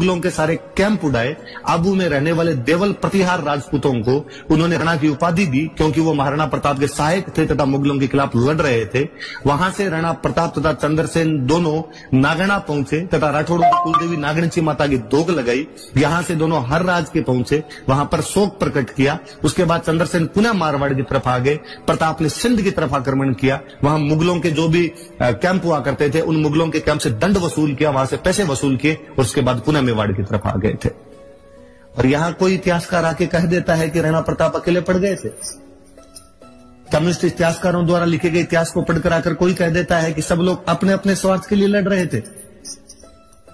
मुगलों के सारे कैंप उड़ाए। आबू में रहने वाले देवल प्रतिहार राजपूतों को उन्होंने राणा की उपाधि दी, क्योंकि वो महाराणा प्रताप के सहायक थे तथा मुगलों के खिलाफ लड़ रहे थे। वहां से राणा प्रताप तथा चंद्रसेन दोनों नागणा पहुंचे तथा राठौड़ों की कुलदेवी नागणची माता की दोग लगाई। यहां से दोनों हर राज के पहुंचे, वहां पर शोक प्रकट किया। उसके बाद चंद्रसेन पुनः मारवाड़ की तरफ आ गए। प्रताप ने सिंध की तरफ आक्रमण किया। वहां मुगलों के जो भी कैंप हुआ करते थे, उन मुगलों के कैंप से दंड वसूल किया, वहां से पैसे वसूल किए और उसके बाद पुनः मेवाड़ की तरफ आ गए थे। और यहां कोई इतिहासकार आके कह देता है कि राणा प्रताप अकेले पड़ गए थे। कम्युनिस्ट इतिहासकारों द्वारा लिखे गए इतिहास को पढ़कर आकर कोई कह देता है कि सब लोग अपने अपने स्वार्थ के लिए लड़ रहे थे।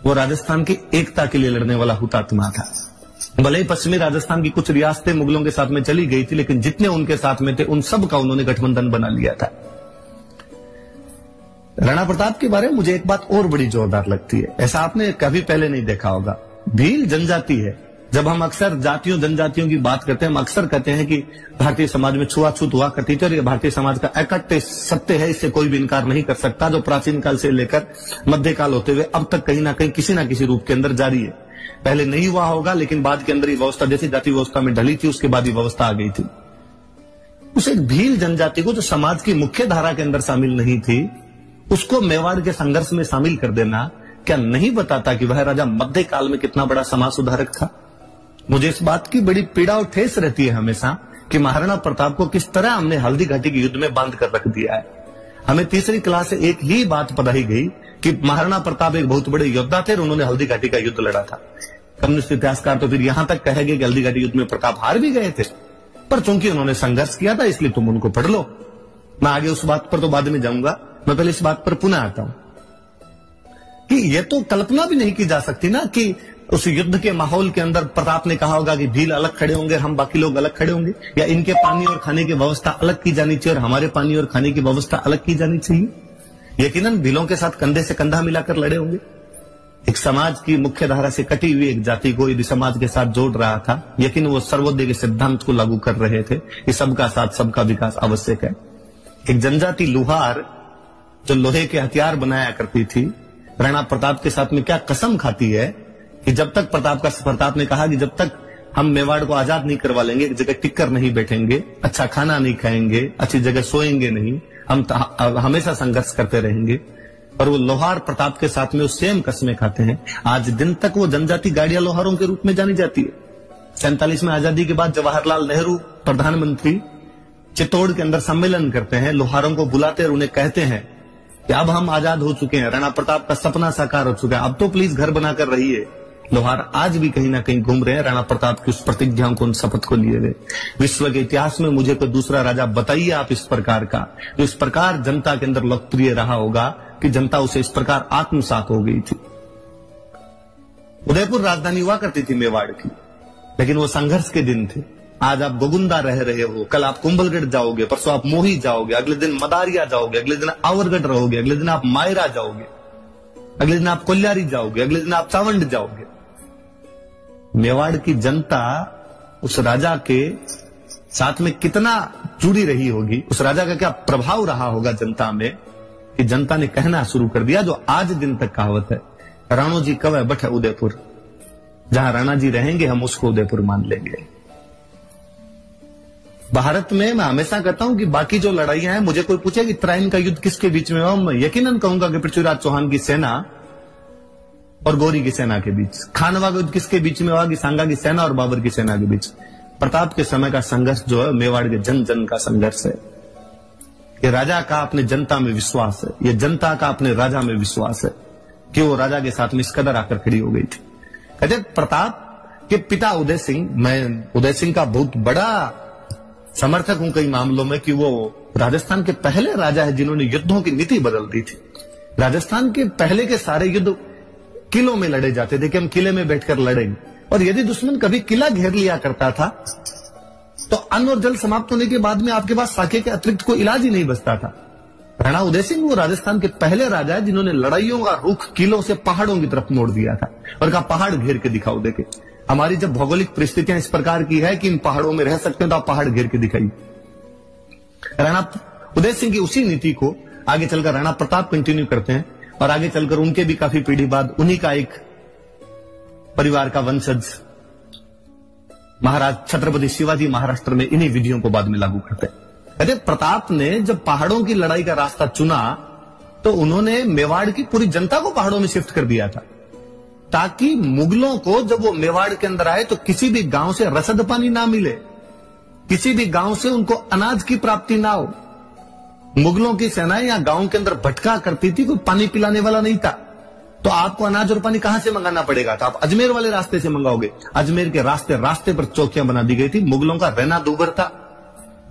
वो राजस्थान की एकता के लिए लड़ने वाला हुतात्मा था। भले ही पश्चिमी राजस्थान की कुछ रियासतें मुगलों के साथ में चली गई थी, लेकिन जितने उनके साथ में थे उन सब का उन्होंने गठबंधन बना लिया था। राणा प्रताप के बारे में मुझे एक बात और बड़ी जोरदार लगती है, ऐसा आपने कभी पहले नहीं देखा होगा। भील जनजाति है। जब हम अक्सर जातियों जनजातियों की बात करते हैं, हम अक्सर कहते हैं कि भारतीय समाज में छुआछूत हुआ करती थी और ये भारतीय समाज का अकट्ट सत्य है, इससे कोई भी इनकार नहीं कर सकता, जो प्राचीन काल से लेकर मध्यकाल होते हुए अब तक कहीं ना कहीं किसी ना किसी रूप के अंदर जारी है। पहले नहीं हुआ होगा, लेकिन बाद के अंदर ये व्यवस्था जैसी जाति व्यवस्था में ढली थी, उसके बाद ये व्यवस्था आ गई थी। उस एक भील जनजाति को जो समाज की मुख्य धारा के अंदर शामिल नहीं थी, उसको मेवाड़ के संघर्ष में शामिल कर देना क्या नहीं बताता कि वह राजा मध्यकाल में कितना बड़ा समाज सुधारक था। मुझे इस बात की बड़ी पीड़ा और ठेस रहती है हमेशा कि महाराणा प्रताप को किस तरह हमने हल्दी घाटी के युद्ध में बांध कर रख दिया है। हमें तीसरी क्लास से एक ही बात पढ़ाई गई कि महाराणा प्रताप एक बहुत बड़े योद्धा थे और उन्होंने हल्दी घाटी का युद्ध लड़ा था। कम्युनिस्ट इतिहासकार तो फिर यहां तक कहेंगे कि हल्दी घाटी युद्ध में प्रताप हार भी गए थे, पर चूंकि उन्होंने संघर्ष किया था इसलिए तुम उनको पढ़ लो। मैं आगे उस बात पर तो बाद में जाऊंगा, मैं पहले इस बात पर पुनः आता हूं कि यह तो कल्पना भी नहीं की जा सकती ना कि उस युद्ध के माहौल के अंदर प्रताप ने कहा होगा कि भील अलग खड़े होंगे, हम बाकी लोग अलग खड़े होंगे, या इनके पानी और खाने की व्यवस्था अलग की जानी चाहिए और हमारे पानी और खाने की व्यवस्था अलग की जानी चाहिए। यकीनन भीलों के साथ कंधे से कंधा मिलाकर लड़े होंगे। एक समाज की मुख्य धारा से कटी हुई एक जाति को यदि समाज के साथ जोड़ रहा था, यकीन वो सर्वोदय के सिद्धांत को लागू कर रहे थे कि सबका साथ सबका विकास आवश्यक है। एक जनजाति लुहार जो लोहे के हथियार बनाया करती थी, राणा प्रताप के साथ में क्या कसम खाती है कि जब तक प्रताप ने कहा कि जब तक हम मेवाड़ को आजाद नहीं करवा लेंगे, एक जगह टिककर नहीं बैठेंगे, अच्छा खाना नहीं खाएंगे, अच्छी जगह सोएंगे नहीं, हम हमेशा संघर्ष करते रहेंगे। और वो लोहार प्रताप के साथ में वो सेम कस्में खाते हैं। आज दिन तक वो जनजाति गाड़िया लोहारों के रूप में जानी जाती है। 47 में आजादी के बाद जवाहरलाल नेहरू प्रधानमंत्री चित्तौड़ के अंदर सम्मेलन करते हैं, लोहारों को बुलाते और उन्हें कहते हैं कि अब हम आजाद हो चुके हैं, राणा प्रताप का सपना साकार हो चुका है, अब तो प्लीज घर बनाकर रहिए। लोहार आज भी कहीं ना कहीं घूम रहे हैं राणा प्रताप की उस प्रतिज्ञा को, उन शपथ को लिए हुए। विश्व के इतिहास में मुझे कोई दूसरा राजा बताइए आप इस प्रकार का, जो इस प्रकार जनता के अंदर लोकप्रिय रहा होगा कि जनता उसे इस प्रकार आत्मसात हो गई थी। उदयपुर राजधानी हुआ करती थी मेवाड़ की, लेकिन वो संघर्ष के दिन थे। आज आप गोगुंदा रह रहे हो, कल आप कुंभलगढ़ जाओगे, परसों आप मोही जाओगे, अगले दिन मदारिया जाओगे, अगले दिन आवरगढ़ रहोगे, अगले दिन आप मायरा जाओगे, अगले दिन आप कोल्यारी जाओगे, अगले दिन आप चावंड जाओगे। मेवाड़ की जनता उस राजा के साथ में कितना जुड़ी रही होगी, उस राजा का क्या प्रभाव रहा होगा जनता में, कि जनता ने कहना शुरू कर दिया जो आज दिन तक कहावत है, राणो जी कवे बठ उदयपुर, जहां राणा जी रहेंगे हम उसको उदयपुर मान लेंगे। भारत में मैं हमेशा कहता हूं कि बाकी जो लड़ाइयां हैं, मुझे कोई पूछे कि त्राइन का युद्ध किसके बीच में हुआ, मैं यकीनन कहूंगा कि पृथ्वीराज चौहान की सेना और गौरी की सेना के बीच। खानवा का युद्ध किसके बीच में हुआ, कि सांगा की सेना और बाबर की सेना के बीच। प्रताप के समय का संघर्ष जो है मेवाड़ के जन जन का संघर्ष है। ये राजा का अपने जनता में विश्वास है, ये जनता का अपने राजा में विश्वास है कि वो राजा के साथ में इस कदर आकर खड़ी हो गई थी। कहते प्रताप के पिता उदय सिंह, मैं उदय सिंह का बहुत बड़ा समर्थक हूं कई मामलों में कि वो राजस्थान के पहले राजा है जिन्होंने युद्धों की नीति बदल दी थी। राजस्थान के पहले के सारे युद्ध किलों में लड़े जाते थे कि हम किले में बैठकर लड़ेंगे, और यदि दुश्मन कभी किला घेर लिया करता था तो अन्न और जल समाप्त होने के बाद में आपके पास साके के अतिरिक्त कोई इलाज ही नहीं बचता था। राणा उदय सिंह वो राजस्थान के पहले राजा है जिन्होंने लड़ाइयों का रुख किलों से पहाड़ों की तरफ मोड़ दिया था और कहा पहाड़ घेर के दिखाओ। देखे हमारी जब भौगोलिक परिस्थितियां इस प्रकार की है कि इन पहाड़ों में रह सकते हैं तो आप पहाड़ घेर के दिखाइए। राणा उदय सिंह की उसी नीति को आगे चलकर राणा प्रताप कंटिन्यू करते हैं और आगे चलकर उनके भी काफी पीढ़ी बाद उन्हीं का एक परिवार का वंशज महाराज छत्रपति शिवाजी महाराष्ट्र में इन्हीं विधियों को बाद में लागू करते। कहते प्रताप ने जब पहाड़ों की लड़ाई का रास्ता चुना तो उन्होंने मेवाड़ की पूरी जनता को पहाड़ों में शिफ्ट कर दिया था, ताकि मुगलों को जब वो मेवाड़ के अंदर आए तो किसी भी गांव से रसद पानी ना मिले, किसी भी गांव से उनको अनाज की प्राप्ति ना हो। मुगलों की सेनाएं या गांव के अंदर भटका करती थी, कोई पानी पिलाने वाला नहीं था, तो आपको अनाज और पानी कहां से मंगाना पड़ेगा था? आप अजमेर वाले रास्ते से मंगाओगे। अजमेर के रास्ते पर चौकियां बना दी गई थी। मुगलों का रहना दूभर था।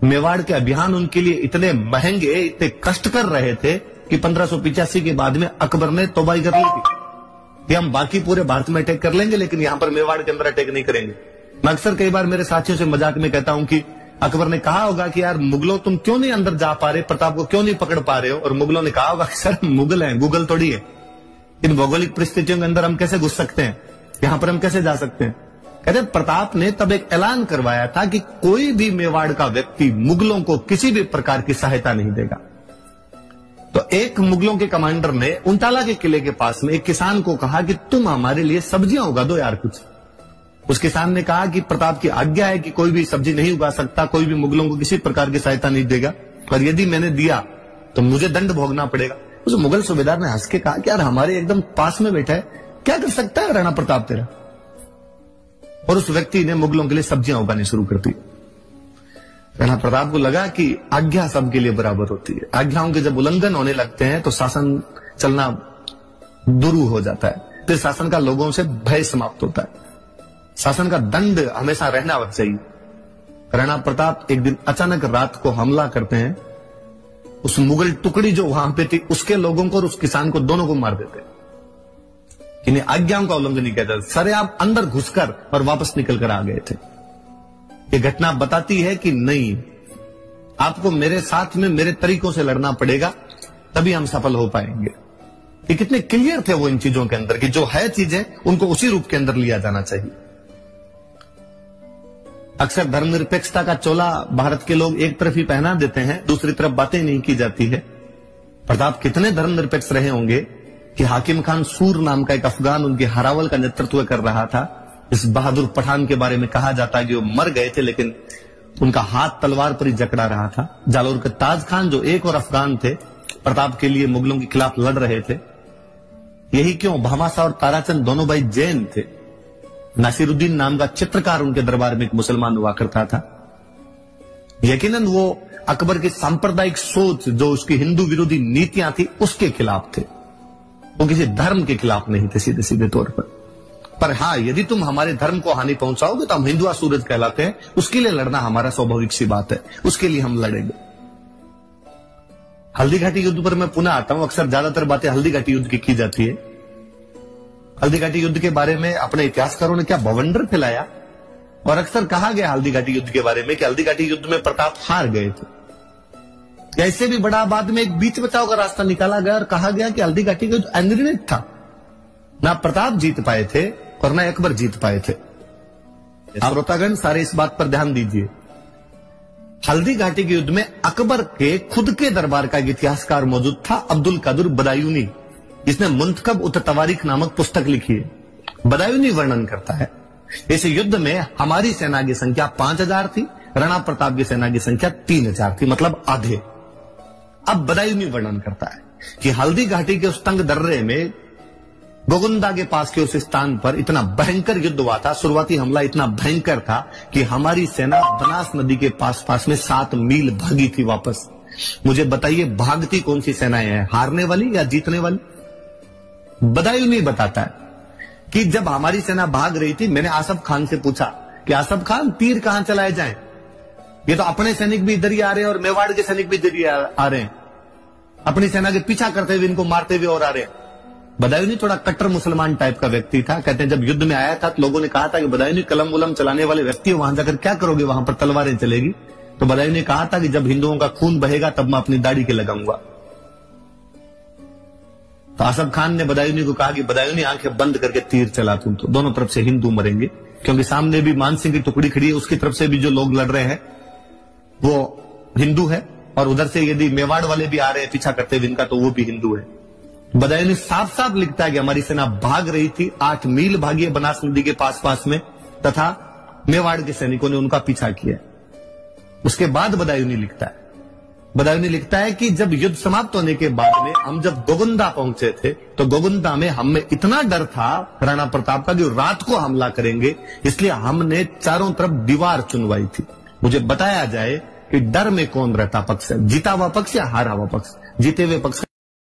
मेवाड़ के अभियान उनके लिए इतने महंगे, इतने कष्ट कर रहे थे कि 1585 के बाद में अकबर ने तौबा कर ली थी कि हम बाकी पूरे भारत में अटैक कर लेंगे, लेकिन यहां पर मेवाड़ के अंदर अटैक नहीं करेंगे। मैं अक्सर कई बार मेरे साथियों से मजाक में कहता हूं कि अकबर ने कहा होगा कि यार मुगलों तुम क्यों नहीं अंदर जा पा रहे, प्रताप को क्यों नहीं पकड़ पा रहे हो, और मुगलों ने कहा होगा कि सर मुगल हैं, गूगल थोड़ी है, इन भौगोलिक परिस्थितियों के अंदर हम कैसे घुस सकते हैं, यहां पर हम कैसे जा सकते हैं। कहते प्रताप ने तब एक ऐलान करवाया था कि कोई भी मेवाड़ का व्यक्ति मुगलों को किसी भी प्रकार की सहायता नहीं देगा। तो एक मुगलों के कमांडर ने उंटाला के किले के पास में एक किसान को कहा कि तुम हमारे लिए सब्जियां उगा दो यार कुछ। उस किसान ने कहा कि प्रताप की आज्ञा है कि कोई भी सब्जी नहीं उगा सकता, कोई भी मुगलों को किसी प्रकार की सहायता नहीं देगा, और यदि मैंने दिया तो मुझे दंड भोगना पड़ेगा। उस मुगल सूबेदार ने हंस के कहा कि यार हमारे एकदम पास में बैठा है, क्या कर सकता है राणा प्रताप तेरा। और उस व्यक्ति ने मुगलों के लिए सब्जियां उगानी शुरू कर दी। राणा प्रताप को लगा कि आज्ञा सबके लिए बराबर होती है, आज्ञाओं के जब उल्लंघन होने लगते हैं तो शासन चलना दुरू हो जाता है, फिर शासन का लोगों से भय समाप्त होता है, शासन का दंड हमेशा रहना चाहिए। राणा प्रताप एक दिन अचानक रात को हमला करते हैं, उस मुगल टुकड़ी जो वहां पे थी उसके लोगों को और उस किसान को दोनों को मार देते। इन्हें आज्ञाओं का उल्लंघन नहीं कहता, सरेआम अंदर घुसकर और वापस निकलकर आ गए थे। ये घटना बताती है कि नहीं, आपको मेरे साथ में मेरे तरीकों से लड़ना पड़ेगा, तभी हम सफल हो पाएंगे। ये कितने क्लियर थे वो इन चीजों के अंदर कि जो है चीजें उनको उसी रूप के अंदर लिया जाना चाहिए। अक्सर धर्मनिरपेक्षता का चोला भारत के लोग एक तरफ ही पहना देते हैं, दूसरी तरफ बातें नहीं की जाती है। प्रताप कितने धर्मनिरपेक्ष रहे होंगे कि हाकिम खान सूर नाम का एक अफगान उनके हरावल का नेतृत्व कर रहा था। इस बहादुर पठान के बारे में कहा जाता है कि वो मर गए थे, लेकिन उनका हाथ तलवार पर ही जकड़ा रहा था। जालोर के ताज खान जो एक और अफगान थे, प्रताप के लिए मुगलों के खिलाफ लड़ रहे थे। यही क्यों, भामाशाह और ताराचंद दोनों भाई जैन थे। नासिरुद्दीन नाम का चित्रकार उनके दरबार में एक मुसलमान हुआ करता था। यकीनन वो अकबर की सांप्रदायिक सोच, जो उसकी हिंदू विरोधी नीतियां थी, उसके खिलाफ थे, वो किसी धर्म के खिलाफ नहीं थे सीधे सीधे तौर पर हाँ, यदि तुम हमारे धर्म को हानि पहुंचाओगे तो हम हिंदुआ सूरज कहलाते हैं, उसके लिए लड़ना हमारा स्वाभाविक सी बात है, उसके लिए हम लड़ेंगे। हल्दी घाटी युद्ध पर मैं पुनः आता हूं। अक्सर ज्यादातर बातें हल्दी घाटी युद्ध की जाती है। हल्दी घाटी युद्ध के बारे में अपने इतिहासकारों ने क्या बवंडर फैलाया, और अक्सर कहा गया हल्दी घाटी युद्ध के बारे में कि हल्दी घाटी युद्ध में प्रताप हार गए थे। ऐसे भी बड़ा बाद में एक बीच बचाव का रास्ता निकाला गया और कहा गया कि हल्दी घाटी का युद्ध अनिर्णित था, ना प्रताप जीत पाए थे और ना अकबर जीत पाए थे। श्रोतागण सारे इस बात पर ध्यान दीजिए। हल्दी घाटी के युद्ध में अकबर के खुद के दरबार का एक इतिहासकार मौजूद था, अब्दुल कादिर बदायूनी, जिसने मुंतखब उत तवारीख नामक पुस्तक लिखी है। बदायूनी वर्णन करता है इस युद्ध में हमारी सेना की संख्या 5000 थी, राणा प्रताप की सेना की संख्या 3000 थी, मतलब आधे। अब बदायूनी वर्णन करता है कि हल्दी घाटी के उस तंग दर्रे में गोगुंदा के पास के उस स्थान पर इतना भयंकर युद्ध हुआ था। शुरुआती हमला इतना भयंकर था कि हमारी सेना बनास नदी के पास में 7 मील भागी थी वापस। मुझे बताइए, भागती कौन सी सेनाएं हैं, हारने वाली या जीतने वाली? बदायूनी बताता है कि जब हमारी सेना भाग रही थी, मैंने आसफ खान से पूछा कि आसफ खान, तीर कहां चलाए जाएं? ये तो अपने सैनिक भी इधर ही आ रहे हैं और मेवाड़ के सैनिक भी इधर ही आ रहे हैं, अपनी सेना के पीछा करते हुए, इनको मारते हुए और आ रहे हैं। बदायूनी थोड़ा कट्टर मुसलमान टाइप का व्यक्ति था। कहते हैं जब युद्ध में आया था तो लोगों ने कहा था कि बदायूनी कलम वलम चलाने वाले व्यक्ति वहां जाकर क्या करोगे, वहां पर तलवारें चलेगी। तो बदायूनी ने कहा था कि जब हिंदुओं का खून बहेगा तब मैं अपनी दाढ़ी के लगाऊंगा। तो आसफ खान ने बदायूनी को कहा कि बदायूनी आंखें बंद करके तीर चला तुम, तो दोनों तरफ से हिंदू मरेंगे, क्योंकि सामने भी मान सिंह की टुकड़ी खड़ी है, उसकी तरफ से भी जो लोग लड़ रहे हैं वो हिंदू है, और उधर से यदि मेवाड़ वाले भी आ रहे हैं पीछा करते हुए इनका, तो वो भी हिंदू है। बदायूनी साफ साफ लिखता है कि हमारी सेना भाग रही थी, 8 मील भागी है बनास नदी के पास में, तथा मेवाड़ के सैनिकों ने उनका पीछा किया। उसके बाद बदायूनी लिखता है कि जब युद्ध समाप्त होने के बाद में हम जब गोगुंदा पहुंचे थे, तो गोगुंदा में हमें इतना डर था राणा प्रताप का कि रात को हमला करेंगे, इसलिए हमने चारों तरफ दीवार चुनवाई थी। मुझे बताया जाए कि डर में कौन रहता पक्ष है, जीता हुआ पक्ष या हारा हुआ पक्ष? जीते हुए पक्ष